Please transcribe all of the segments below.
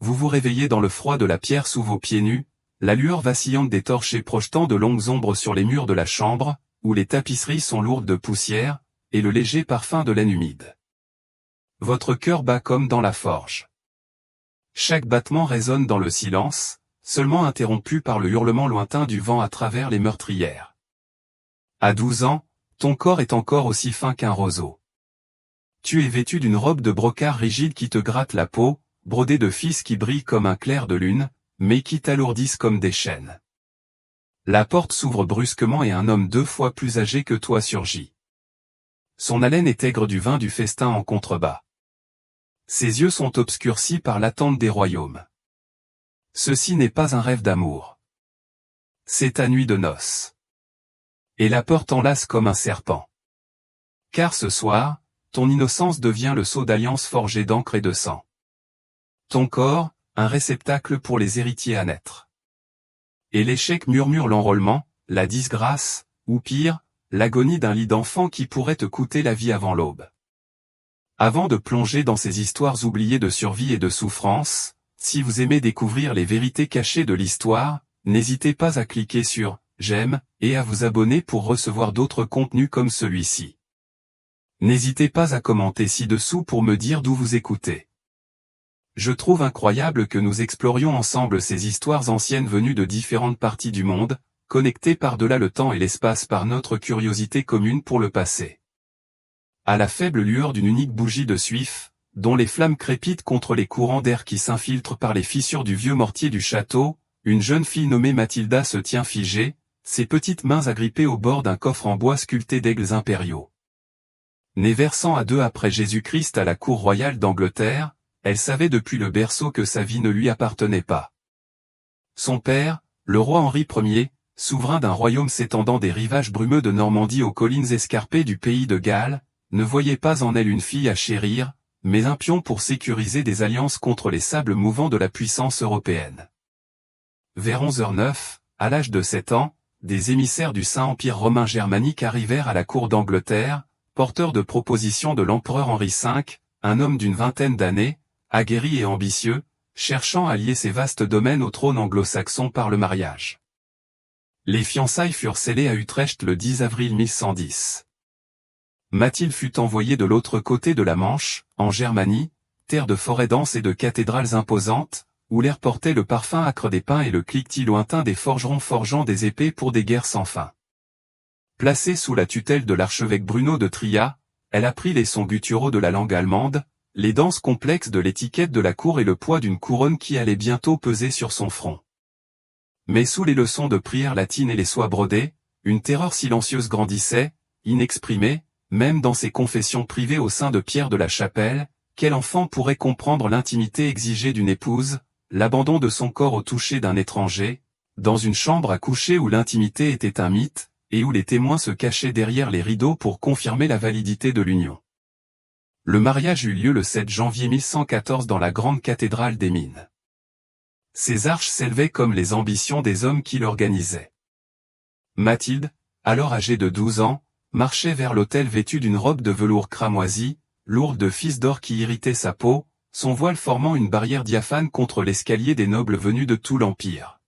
vous vous réveillez dans le froid de la pierre sous vos pieds nus, la lueur vacillante des torches et projetant de longues ombres sur les murs de la chambre, où les tapisseries sont lourdes de poussière, et le léger parfum de laine humide. Votre cœur bat comme dans la forge. Chaque battement résonne dans le silence, seulement interrompu par le hurlement lointain du vent à travers les meurtrières. À 12 ans, ton corps est encore aussi fin qu'un roseau. Tu es vêtu d'une robe de brocart rigide qui te gratte la peau, brodée de fils qui brillent comme un clair de lune, mais qui t'alourdissent comme des chaînes. La porte s'ouvre brusquement et un homme 2 fois plus âgé que toi surgit. Son haleine est aigre du vin du festin en contrebas. Ses yeux sont obscurcis par l'attente des royaumes. Ceci n'est pas un rêve d'amour. C'est ta nuit de noces. Et la peur t'enlace comme un serpent. Car ce soir, ton innocence devient le sceau d'alliance forgé d'encre et de sang. Ton corps, un réceptacle pour les héritiers à naître. Et l'échec murmure l'enrôlement, la disgrâce, ou pire, l'agonie d'un lit d'enfant qui pourrait te coûter la vie avant l'aube. Avant de plonger dans ces histoires oubliées de survie et de souffrance, si vous aimez découvrir les vérités cachées de l'histoire, n'hésitez pas à cliquer sur « J'aime » et à vous abonner pour recevoir d'autres contenus comme celui-ci. N'hésitez pas à commenter ci-dessous pour me dire d'où vous écoutez. Je trouve incroyable que nous explorions ensemble ces histoires anciennes venues de différentes parties du monde, connectées par-delà le temps et l'espace par notre curiosité commune pour le passé. À la faible lueur d'une unique bougie de suif, dont les flammes crépitent contre les courants d'air qui s'infiltrent par les fissures du vieux mortier du château, une jeune fille nommée Mathilda se tient figée, ses petites mains agrippées au bord d'un coffre en bois sculpté d'aigles impériaux. Née vers 100 à 2 après Jésus-Christ à la cour royale d'Angleterre, elle savait depuis le berceau que sa vie ne lui appartenait pas. Son père, le roi Henri Ier, souverain d'un royaume s'étendant des rivages brumeux de Normandie aux collines escarpées du pays de Galles, ne voyait pas en elle une fille à chérir, mais un pion pour sécuriser des alliances contre les sables mouvants de la puissance européenne. Vers 11h09, à l'âge de 7 ans, des émissaires du Saint-Empire romain germanique arrivèrent à la cour d'Angleterre, porteurs de propositions de l'empereur Henri V, un homme d'une vingtaine d'années, aguerri et ambitieux, cherchant à lier ses vastes domaines au trône anglo-saxon par le mariage. Les fiançailles furent scellées à Utrecht le 10 avril 1110. Mathilde fut envoyée de l'autre côté de la Manche, en Germanie, terre de forêts denses et de cathédrales imposantes, où l'air portait le parfum âcre des pins et le cliquetis lointain des forgerons forgeant des épées pour des guerres sans fin. Placée sous la tutelle de l'archevêque Bruno de Tria, elle apprit les sons gutturaux de la langue allemande, les danses complexes de l'étiquette de la cour et le poids d'une couronne qui allait bientôt peser sur son front. Mais sous les leçons de prière latine et les soies brodées, une terreur silencieuse grandissait, inexprimée, même dans ses confessions privées au sein de Pierre de la Chapelle. Quel enfant pourrait comprendre l'intimité exigée d'une épouse, l'abandon de son corps au toucher d'un étranger, dans une chambre à coucher où l'intimité était un mythe, et où les témoins se cachaient derrière les rideaux pour confirmer la validité de l'union. Le mariage eut lieu le 7 janvier 1114 dans la grande cathédrale des Mines. Ses arches s'élevaient comme les ambitions des hommes qui l'organisaient. Mathilde, alors âgée de 12 ans, marchait vers l'autel vêtue d'une robe de velours cramoisi, lourde de fils d'or qui irritait sa peau, son voile formant une barrière diaphane contre l'escalier des nobles venus de tout l'Empire.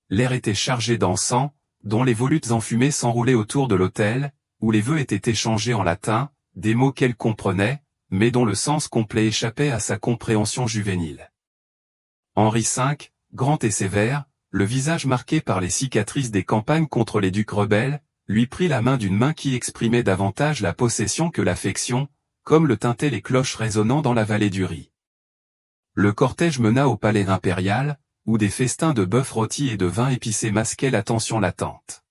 L'air était chargé d'encens, dont les volutes enfumées s'enroulaient autour de l'autel, où les vœux étaient échangés en latin, des mots qu'elle comprenait, mais dont le sens complet échappait à sa compréhension juvénile. Henri V, grand et sévère, le visage marqué par les cicatrices des campagnes contre les ducs rebelles, lui prit la main d'une main qui exprimait davantage la possession que l'affection, comme le tintaient les cloches résonnant dans la vallée du Rhin. Le cortège mena au palais impérial, où des festins de bœuf rôti et de vin épicé masquaient l'attention latente.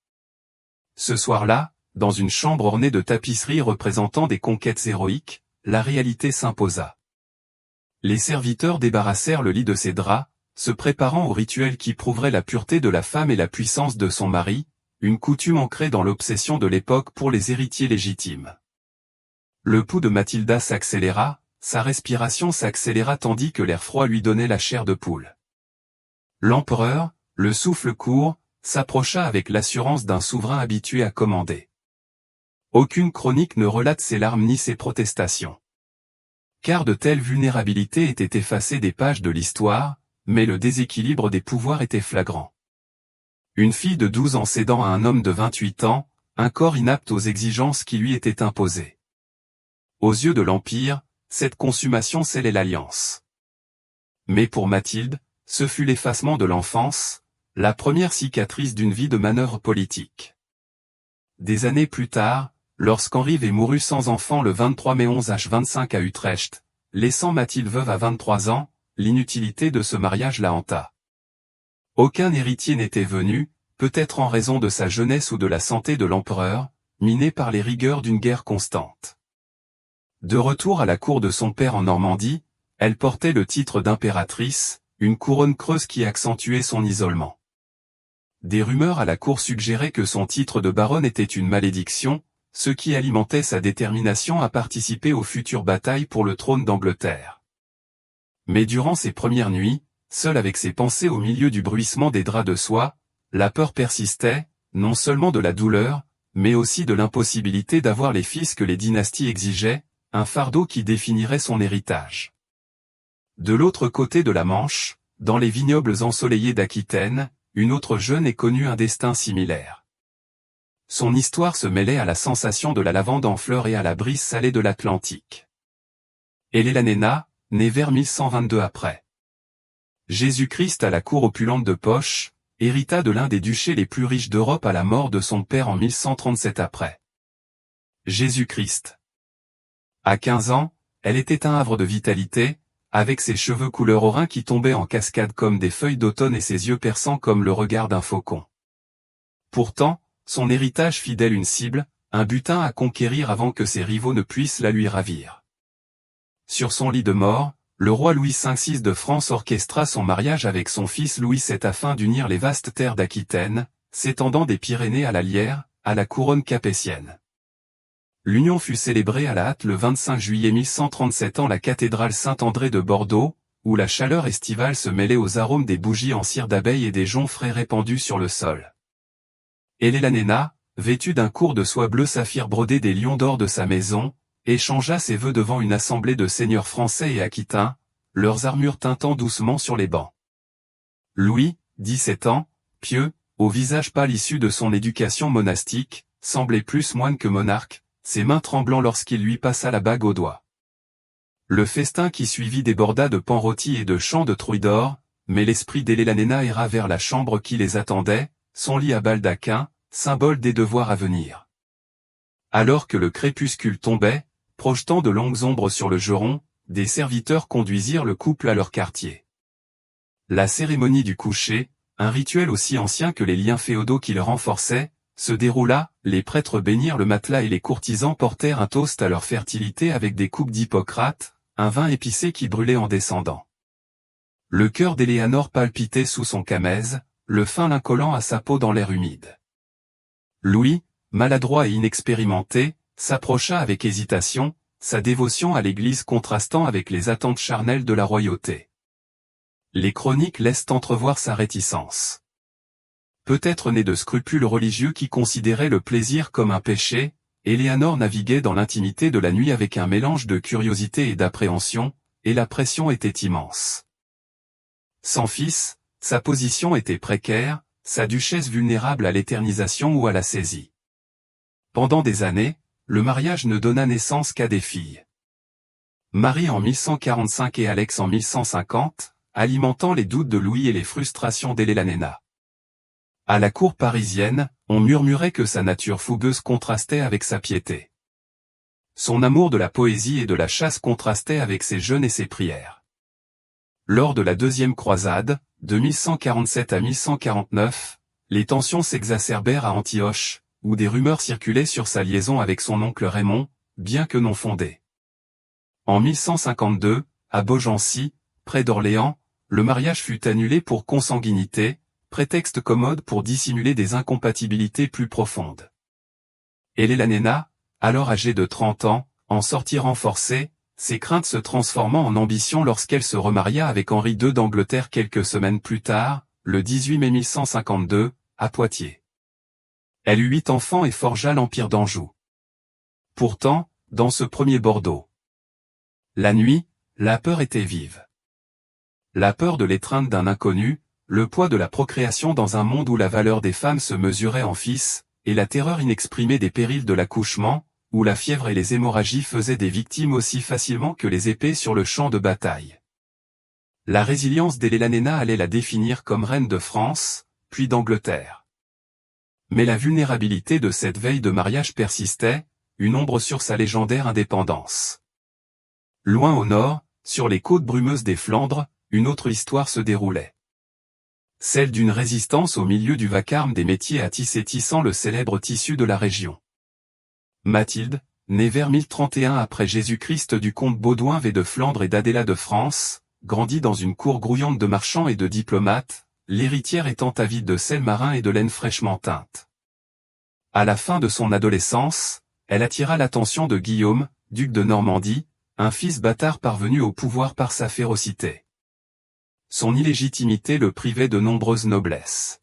Ce soir-là, dans une chambre ornée de tapisseries représentant des conquêtes héroïques, la réalité s'imposa. Les serviteurs débarrassèrent le lit de ses draps, se préparant au rituel qui prouverait la pureté de la femme et la puissance de son mari, une coutume ancrée dans l'obsession de l'époque pour les héritiers légitimes. Le pouls de Mathilda s'accéléra, sa respiration s'accéléra tandis que l'air froid lui donnait la chair de poule. L'empereur, le souffle court, s'approcha avec l'assurance d'un souverain habitué à commander. Aucune chronique ne relate ses larmes ni ses protestations. car de telles vulnérabilités étaient effacées des pages de l'histoire, mais le déséquilibre des pouvoirs était flagrant. Une fille de 12 ans cédant à un homme de 28 ans, un corps inapte aux exigences qui lui étaient imposées. Aux yeux de l'Empire, cette consommation scellait l'alliance. Mais pour Mathilde, ce fut l'effacement de l'enfance, la première cicatrice d'une vie de manœuvre politique. Des années plus tard, lorsqu'Henri V mourut sans enfant le 23 mai 11h25 à Utrecht, laissant Mathilde veuve à 23 ans, l'inutilité de ce mariage la hanta. Aucun héritier n'était venu, peut-être en raison de sa jeunesse ou de la santé de l'empereur, miné par les rigueurs d'une guerre constante. De retour à la cour de son père en Normandie, elle portait le titre d'impératrice, une couronne creuse qui accentuait son isolement. Des rumeurs à la cour suggéraient que son titre de baronne était une malédiction, ce qui alimentait sa détermination à participer aux futures batailles pour le trône d'Angleterre. Mais durant ses premières nuits, seule avec ses pensées au milieu du bruissement des draps de soie, la peur persistait, non seulement de la douleur, mais aussi de l'impossibilité d'avoir les fils que les dynasties exigeaient, un fardeau qui définirait son héritage. De l'autre côté de la Manche, dans les vignobles ensoleillés d'Aquitaine, une autre jeune et connut un destin similaire. Son histoire se mêlait à la sensation de la lavande en fleurs et à la brise salée de l'Atlantique. Elelannena, née vers 1122 après Jésus-Christ à la cour opulente de Poche, hérita de l'un des duchés les plus riches d'Europe à la mort de son père en 1137 après Jésus-Christ. À 15 ans, elle était un havre de vitalité, avec ses cheveux couleur orin qui tombaient en cascade comme des feuilles d'automne et ses yeux perçants comme le regard d'un faucon. Pourtant, son héritage fit d'elle une cible, un butin à conquérir avant que ses rivaux ne puissent la lui ravir. Sur son lit de mort, le roi Louis V de France orchestra son mariage avec son fils Louis VII afin d'unir les vastes terres d'Aquitaine, s'étendant des Pyrénées à la Lière, à la couronne capétienne. L'union fut célébrée à la hâte le 25 juillet 1137 en la cathédrale Saint-André de Bordeaux, où la chaleur estivale se mêlait aux arômes des bougies en cire d'abeille et des joncs frais répandus sur le sol. Elelannena, vêtue d'un court de soie bleu saphir brodé des lions d'or de sa maison, échangea ses vœux devant une assemblée de seigneurs français et aquitains, leurs armures tintant doucement sur les bancs. Louis, 17 ans, pieux, au visage pâle issu de son éducation monastique, semblait plus moine que monarque, ses mains tremblant lorsqu'il lui passa la bague au doigt. Le festin qui suivit déborda de pains rôtis et de chants de trouille d'or, mais l'esprit d'Elelannena erra vers la chambre qui les attendait, son lit à baldaquin, symbole des devoirs à venir. Alors que le crépuscule tombait, projetant de longues ombres sur le geron, des serviteurs conduisirent le couple à leur quartier. La cérémonie du coucher, un rituel aussi ancien que les liens féodaux qui le renforçaient, se déroula, les prêtres bénirent le matelas et les courtisans portèrent un toast à leur fertilité avec des coupes d'Hippocrate, un vin épicé qui brûlait en descendant. Le cœur d'Éléanore palpitait sous son camèse, le fin lin collant à sa peau dans l'air humide. Louis, maladroit et inexpérimenté, s'approcha avec hésitation, sa dévotion à l'Église contrastant avec les attentes charnelles de la royauté. Les chroniques laissent entrevoir sa réticence. Peut-être né de scrupules religieux qui considéraient le plaisir comme un péché, Éléanore naviguait dans l'intimité de la nuit avec un mélange de curiosité et d'appréhension, et la pression était immense. Sans fils, sa position était précaire, sa duchesse vulnérable à l'éternisation ou à la saisie. Pendant des années, le mariage ne donna naissance qu'à des filles. Marie en 1145 et Alex en 1150, alimentant les doutes de Louis et les frustrations d'Elelannena. À la cour parisienne, on murmurait que sa nature fougueuse contrastait avec sa piété. Son amour de la poésie et de la chasse contrastait avec ses jeûnes et ses prières. Lors de la deuxième croisade, de 1147 à 1149, les tensions s'exacerbèrent à Antioche, où des rumeurs circulaient sur sa liaison avec son oncle Raymond, bien que non fondées. En 1152, à Beaugency, près d'Orléans, le mariage fut annulé pour consanguinité, prétexte commode pour dissimuler des incompatibilités plus profondes. Elelannena, alors âgée de 30 ans, en sortit renforcée, ses craintes se transformant en ambition lorsqu'elle se remaria avec Henri II d'Angleterre quelques semaines plus tard, le 18 mai 1152, à Poitiers. Elle eut 8 enfants et forgea l'empire d'Anjou. Pourtant, dans ce premier Bordeaux, La nuit, la peur était vive. La peur de l'étreinte d'un inconnu, le poids de la procréation dans un monde où la valeur des femmes se mesurait en fils, et la terreur inexprimée des périls de l'accouchement, où la fièvre et les hémorragies faisaient des victimes aussi facilement que les épées sur le champ de bataille. La résilience d'Helena allait la définir comme reine de France, puis d'Angleterre. Mais la vulnérabilité de cette veille de mariage persistait, une ombre sur sa légendaire indépendance. Loin au nord, sur les côtes brumeuses des Flandres, une autre histoire se déroulait. Celle d'une résistance au milieu du vacarme des métiers à tisser tissant le célèbre tissu de la région. Mathilde, née vers 1031 après Jésus-Christ du comte Baudouin V de Flandre et d'Adéla de France, grandit dans une cour grouillante de marchands et de diplomates, l'héritière étant avide de sel marin et de laine fraîchement teinte. À la fin de son adolescence, elle attira l'attention de Guillaume, duc de Normandie, un fils bâtard parvenu au pouvoir par sa férocité. Son illégitimité le privait de nombreuses noblesses.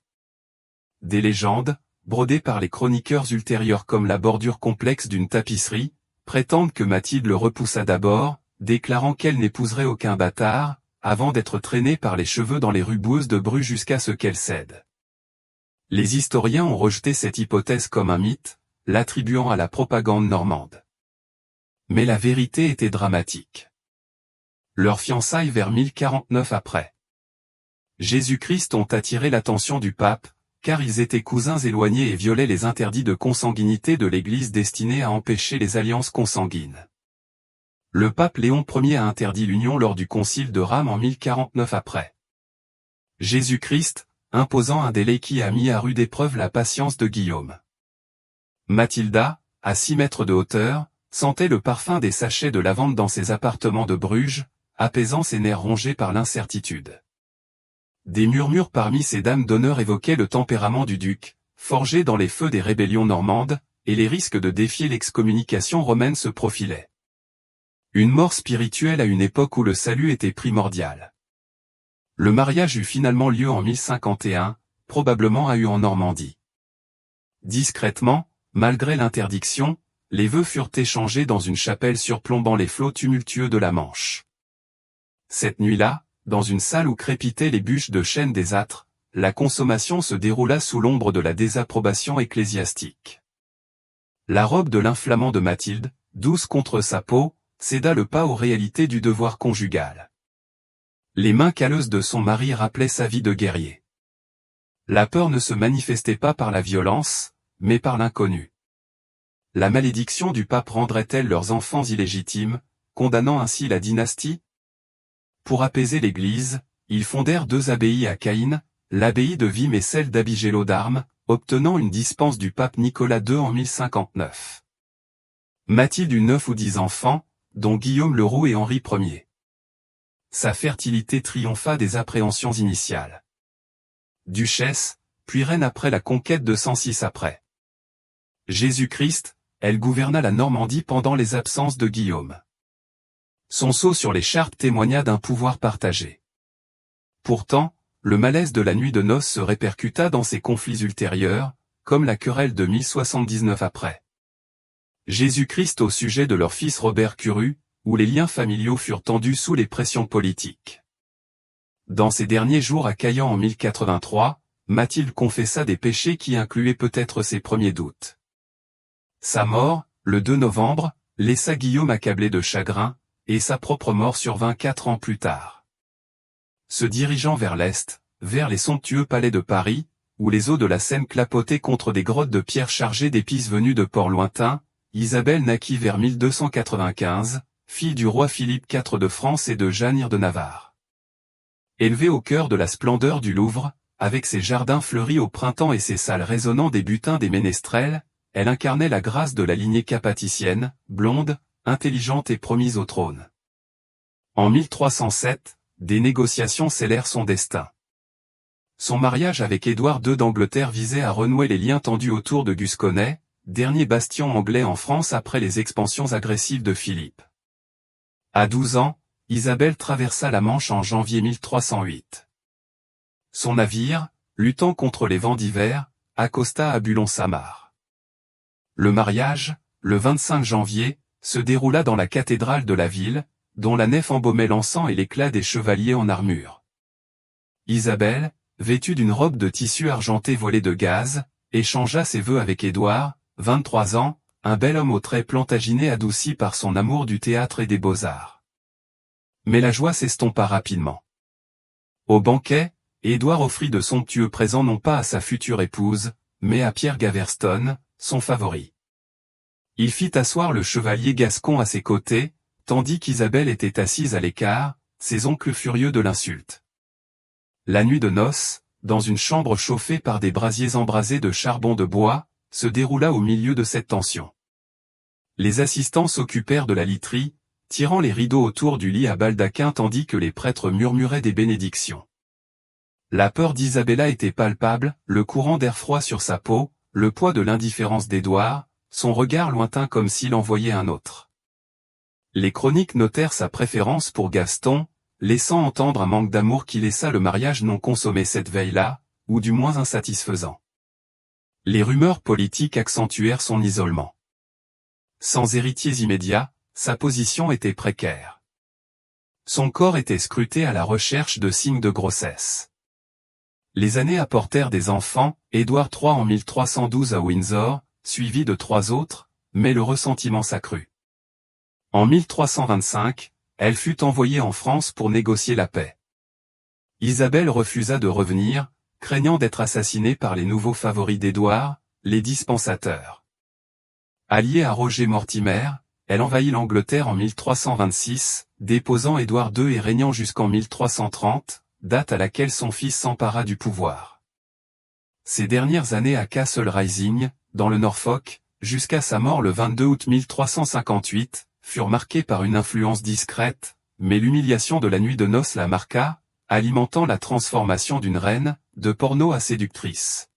Des légendes, brodées par les chroniqueurs ultérieurs comme la bordure complexe d'une tapisserie, prétendent que Mathilde le repoussa d'abord, déclarant qu'elle n'épouserait aucun bâtard, avant d'être traînée par les cheveux dans les rues boueuses de Bruges jusqu'à ce qu'elle cède. Les historiens ont rejeté cette hypothèse comme un mythe, l'attribuant à la propagande normande. Mais la vérité était dramatique. Leurs fiançailles vers 1049 après Jésus-Christ ont attiré l'attention du pape, car ils étaient cousins éloignés et violaient les interdits de consanguinité de l'Église destinés à empêcher les alliances consanguines. Le pape Léon Ier a interdit l'union lors du concile de Rome en 1049 après Jésus-Christ, imposant un délai qui a mis à rude épreuve la patience de Guillaume. Mathilda, à 6 mètres de hauteur, sentait le parfum des sachets de lavande dans ses appartements de Bruges, apaisant ses nerfs rongés par l'incertitude. Des murmures parmi ces dames d'honneur évoquaient le tempérament du duc, forgé dans les feux des rébellions normandes, et les risques de défier l'excommunication romaine se profilaient. Une mort spirituelle à une époque où le salut était primordial. Le mariage eut finalement lieu en 1051, probablement à Eu en Normandie. Discrètement, malgré l'interdiction, les vœux furent échangés dans une chapelle surplombant les flots tumultueux de la Manche. Cette nuit-là, dans une salle où crépitaient les bûches de chêne des âtres, la consommation se déroula sous l'ombre de la désapprobation ecclésiastique. La robe de l'inflammant de Mathilde, douce contre sa peau, céda le pas aux réalités du devoir conjugal. Les mains calleuses de son mari rappelaient sa vie de guerrier. La peur ne se manifestait pas par la violence, mais par l'inconnu. La malédiction du pape rendrait-elle leurs enfants illégitimes, condamnant ainsi la dynastie? Pour apaiser l'Église, ils fondèrent 2 abbayes à Caïn, l'abbaye de Vime et celle d'Abigélo d'Armes, obtenant une dispense du pape Nicolas II en 1059. Mathilde eut 9 ou 10 enfants, dont Guillaume le Roux et Henri Ier. Sa fertilité triompha des appréhensions initiales. Duchesse, puis reine après la conquête de 106 après Jésus-Christ, elle gouverna la Normandie pendant les absences de Guillaume. Son sceau sur les chartes témoigna d'un pouvoir partagé. Pourtant, le malaise de la nuit de noces se répercuta dans ses conflits ultérieurs, comme la querelle de 1079 après Jésus-Christ au sujet de leur fils Robert Curu, où les liens familiaux furent tendus sous les pressions politiques. Dans ses derniers jours à Caillan en 1083, Mathilde confessa des péchés qui incluaient peut-être ses premiers doutes. Sa mort, le 2 novembre, laissa Guillaume accablé de chagrin, et sa propre mort survint 4 ans plus tard. Se dirigeant vers l'est, vers les somptueux palais de Paris, où les eaux de la Seine clapotaient contre des grottes de pierre chargées d'épices venues de ports lointains, Isabelle naquit vers 1295, fille du roi Philippe IV de France et de Jeanne de Navarre. Élevée au cœur de la splendeur du Louvre, avec ses jardins fleuris au printemps et ses salles résonnant des butins des ménestrels, elle incarnait la grâce de la lignée capaticienne, blonde, intelligente et promise au trône. En 1307, des négociations scellèrent son destin. Son mariage avec Édouard II d'Angleterre visait à renouer les liens tendus autour de Gusconnet, dernier bastion anglais en France après les expansions agressives de Philippe. À 12 ans, Isabelle traversa la Manche en janvier 1308. Son navire, luttant contre les vents d'hiver, accosta à Boulogne-Samar. Le mariage, le 25 janvier, se déroula dans la cathédrale de la ville, dont la nef embaumait l'encens et l'éclat des chevaliers en armure. Isabelle, vêtue d'une robe de tissu argenté volée de gaze, échangea ses vœux avec Édouard, 23 ans, un bel homme aux traits plantaginés adouci par son amour du théâtre et des beaux-arts. Mais la joie s'estompa rapidement. Au banquet, Édouard offrit de somptueux présents non pas à sa future épouse, mais à Pierre Gaverstone, son favori. Il fit asseoir le chevalier gascon à ses côtés, tandis qu'Isabelle était assise à l'écart, ses oncles furieux de l'insulte. La nuit de noces, dans une chambre chauffée par des brasiers embrasés de charbon de bois, se déroula au milieu de cette tension. Les assistants s'occupèrent de la literie, tirant les rideaux autour du lit à baldaquin tandis que les prêtres murmuraient des bénédictions. La peur d'Isabella était palpable, le courant d'air froid sur sa peau, le poids de l'indifférence d'Édouard, son regard lointain comme s'il en voyait un autre. Les chroniques notèrent sa préférence pour Gaston, laissant entendre un manque d'amour qui laissa le mariage non consommé cette veille-là, ou du moins insatisfaisant. Les rumeurs politiques accentuèrent son isolement. Sans héritiers immédiats, sa position était précaire. Son corps était scruté à la recherche de signes de grossesse. Les années apportèrent des enfants, Édouard III en 1312 à Windsor, suivi de 3 autres, mais le ressentiment s'accrut. En 1325, elle fut envoyée en France pour négocier la paix. Isabelle refusa de revenir, craignant d'être assassinée par les nouveaux favoris d'Édouard, les dispensateurs. Alliée à Roger Mortimer, elle envahit l'Angleterre en 1326, déposant Édouard II et régnant jusqu'en 1330, date à laquelle son fils s'empara du pouvoir. Ses dernières années à Castle Rising, dans le Norfolk, jusqu'à sa mort le 22 août 1358, furent marquées par une influence discrète, mais l'humiliation de la nuit de noces la marqua, alimentant la transformation d'une reine, de porno à séductrice.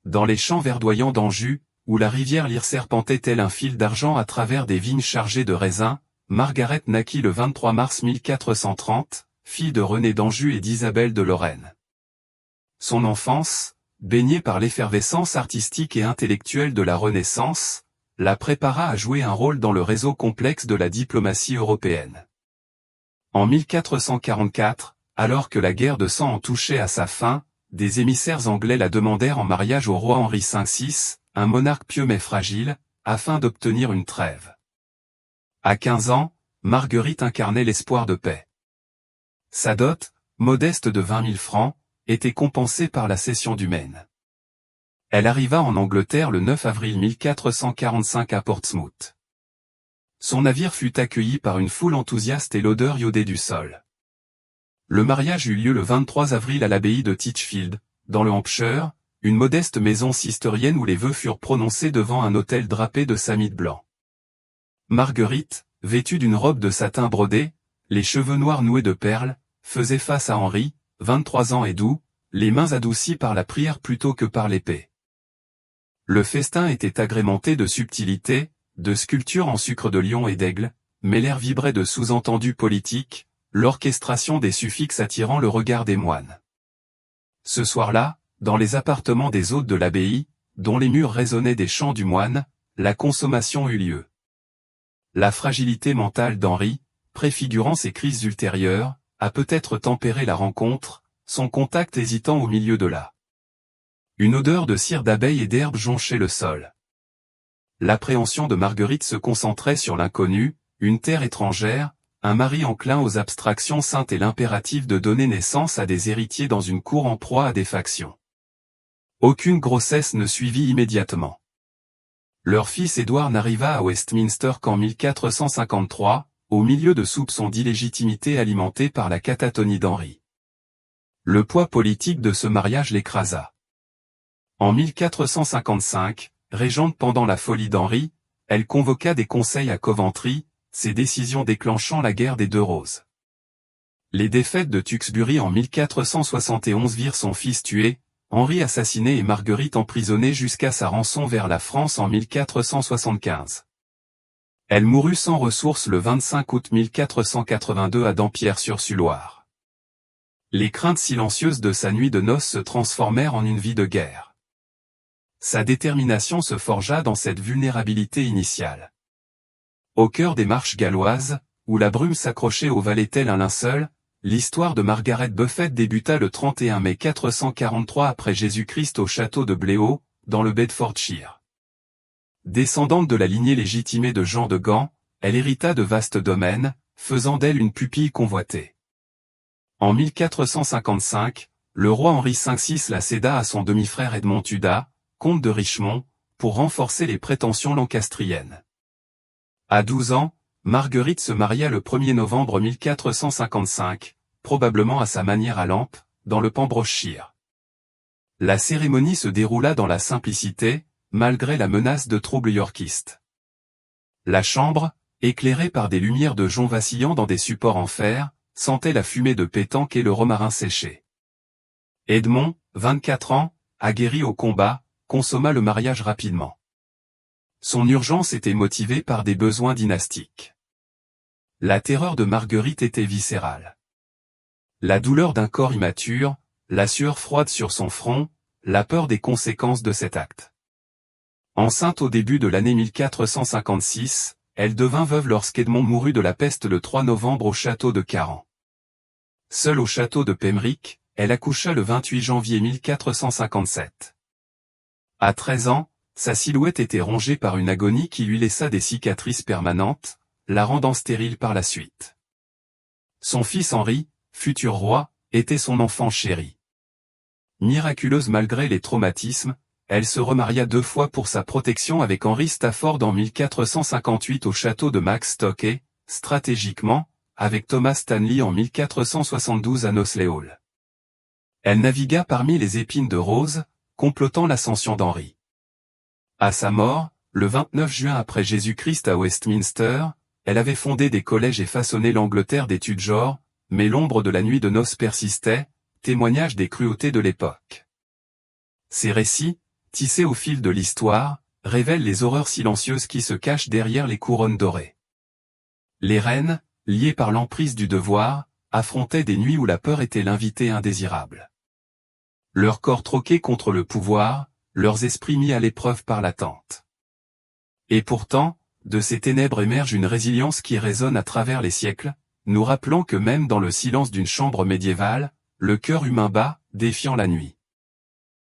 Dans les champs verdoyants d'Anjou, où la rivière Lyre serpentait tel un fil d'argent à travers des vignes chargées de raisins, Margaret naquit le 23 mars 1430, fille de René d'Anjou et d'Isabelle de Lorraine. Son enfance, baignée par l'effervescence artistique et intellectuelle de la Renaissance, la prépara à jouer un rôle dans le réseau complexe de la diplomatie européenne. En 1444, alors que la guerre de sang en touchait à sa fin, des émissaires anglais la demandèrent en mariage au roi Henri V, un monarque pieux mais fragile, afin d'obtenir une trêve. À 15 ans, Marguerite incarnait l'espoir de paix. Sa dot, modeste de 20 000 francs, était compensée par la cession du Maine. Elle arriva en Angleterre le 9 avril 1445 à Portsmouth. Son navire fut accueilli par une foule enthousiaste et l'odeur iodée du sol. Le mariage eut lieu le 23 avril à l'abbaye de Titchfield, dans le Hampshire, une modeste maison cistercienne où les vœux furent prononcés devant un autel drapé de samit blanc. Marguerite, vêtue d'une robe de satin brodé, les cheveux noirs noués de perles, faisait face à Henri, 23 ans et doux, les mains adoucies par la prière plutôt que par l'épée. Le festin était agrémenté de subtilités, de sculptures en sucre de lion et d'aigle, mais l'air vibrait de sous-entendus politiques, l'orchestration des suffixes attirant le regard des moines. Ce soir-là, dans les appartements des hôtes de l'abbaye, dont les murs résonnaient des chants du moine, la consommation eut lieu. La fragilité mentale d'Henri, préfigurant ses crises ultérieures, a peut-être tempéré la rencontre, son contact hésitant au milieu de la. Une odeur de cire d'abeille et d'herbe jonchait le sol. L'appréhension de Marguerite se concentrait sur l'inconnu, une terre étrangère, un mari enclin aux abstractions saintes et l'impératif de donner naissance à des héritiers dans une cour en proie à des factions. Aucune grossesse ne suivit immédiatement. Leur fils Édouard n'arriva à Westminster qu'en 1453, au milieu de soupçons d'illégitimité alimentés par la catatonie d'Henri. Le poids politique de ce mariage l'écrasa. En 1455, régente pendant la folie d'Henri, elle convoqua des conseils à Coventry, ses décisions déclenchant la guerre des Deux Roses. Les défaites de Tewkesbury en 1471 virent son fils tué, Henri assassiné et Marguerite emprisonnée jusqu'à sa rançon vers la France en 1475. Elle mourut sans ressources le 25 août 1482 à Dampierre-sur-Sulloire. Les craintes silencieuses de sa nuit de noces se transformèrent en une vie de guerre. Sa détermination se forgea dans cette vulnérabilité initiale. Au cœur des marches galloises, où la brume s'accrochait au valet tel un linceul, l'histoire de Margaret Buffett débuta le 31 mai 443 après Jésus-Christ au château de Bléau, dans le Bedfordshire. Descendante de la lignée légitimée de Jean de Gand, elle hérita de vastes domaines, faisant d'elle une pupille convoitée. En 1455, le roi Henri V la céda à son demi-frère Edmond Tuda, comte de Richmond, pour renforcer les prétentions lancastriennes. À 12 ans, Marguerite se maria le 1er novembre 1455, probablement à sa manière à Lampe, dans le Pembrokeshire. La cérémonie se déroula dans la simplicité, malgré la menace de troubles yorkistes. La chambre, éclairée par des lumières de jonc vacillant dans des supports en fer, sentait la fumée de pétanque et le romarin séché. Edmond, 24 ans, aguerri au combat, consomma le mariage rapidement. Son urgence était motivée par des besoins dynastiques. La terreur de Marguerite était viscérale. La douleur d'un corps immature, la sueur froide sur son front, la peur des conséquences de cet acte. Enceinte au début de l'année 1456, elle devint veuve lorsqu'Edmond mourut de la peste le 3 novembre au château de Caran. Seule au château de Pembrich, elle accoucha le 28 janvier 1457. À 13 ans, sa silhouette était rongée par une agonie qui lui laissa des cicatrices permanentes, la rendant stérile par la suite. Son fils Henri, futur roi, était son enfant chéri. Miraculeuse malgré les traumatismes, elle se remaria 2 fois pour sa protection avec Henry Stafford en 1458 au château de Maxstock et, stratégiquement, avec Thomas Stanley en 1472 à Knowsley Hall. Elle navigua parmi les épines de rose, complotant l'ascension d'Henri. À sa mort, le 29 juin après Jésus-Christ à Westminster, elle avait fondé des collèges et façonné l'Angleterre des Tudors, mais l'ombre de la nuit de noces persistait, témoignage des cruautés de l'époque. Ces récits, tissés au fil de l'histoire, révèlent les horreurs silencieuses qui se cachent derrière les couronnes dorées. Les reines, liées par l'emprise du devoir, affrontaient des nuits où la peur était l'invité indésirable. Leur corps troqué contre le pouvoir, leurs esprits mis à l'épreuve par l'attente. Et pourtant, de ces ténèbres émerge une résilience qui résonne à travers les siècles, nous rappelant que même dans le silence d'une chambre médiévale, le cœur humain bat, défiant la nuit.